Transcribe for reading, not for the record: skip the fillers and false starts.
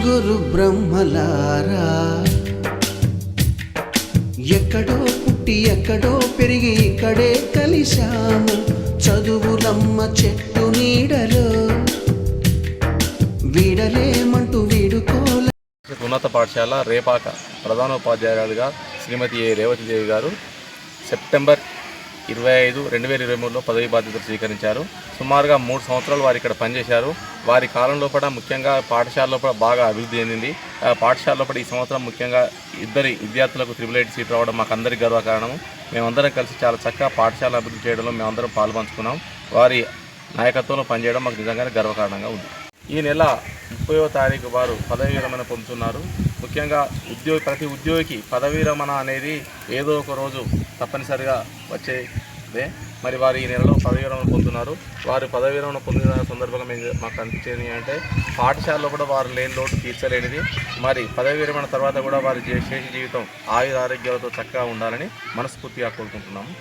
గురు బ్రహ్మలారా ఎక్కడో పుట్టి ఎక్కడో పెరిగి ఇక్కడే కలిశాము చదువులమ్మ చెట్టు నీడలో వీడలేమంటూ వీడుకోల. ఉన్నత పాఠశాల రేపాక ప్రధానోపాధ్యాయురాలుగా శ్రీమతి ఏ రేవతిదేవి గారు సెప్టెంబర్ 25, 2023లో పదవి బాధ్యతలు స్వీకరించారు. సుమారుగా 3 సంవత్సరాలు వారు ఇక్కడ పనిచేశారు. వారి కాలంలో కూడా ముఖ్యంగా పాఠశాలలో కూడా బాగా అభివృద్ధి చెందింది. పాఠశాలలో కూడా ఈ సంవత్సరం ముఖ్యంగా 2 విద్యార్థులకు 888 సీట్ రావడం మాకు అందరికీ గర్వకారణము. మేమందరం కలిసి చాలా చక్కగా పాఠశాల అభివృద్ధి చేయడంలో మేమందరం పాల్పంచుకున్నాం. వారి నాయకత్వంలో పనిచేయడం మాకు నిజంగానే గర్వకారణంగా ఉంది. ఈ నెల 30వ తారీఖు వారు పదవీ విరమణ పొందుతున్నారు. ముఖ్యంగా ప్రతి ఉద్యోగికి పదవీ విరమణ అనేది ఏదో ఒక రోజు తప్పనిసరిగా వచ్చేదే. మరి వారు ఈ నెలలో పదవీ విరమణ పొందుతున్నారు. వారు పదవీ విరమణ పొందిన సందర్భంగా మాకు అనిపించేది అంటే పాఠశాలలో కూడా వారు లేని లోటు తీర్చలేనిది. మరి పదవీ విరమణ తర్వాత కూడా వారి శేష జీవితం ఆయుర ఆరోగ్యాలతో చక్కగా ఉండాలని మనస్ఫూర్తిగా కోరుకుంటున్నాము.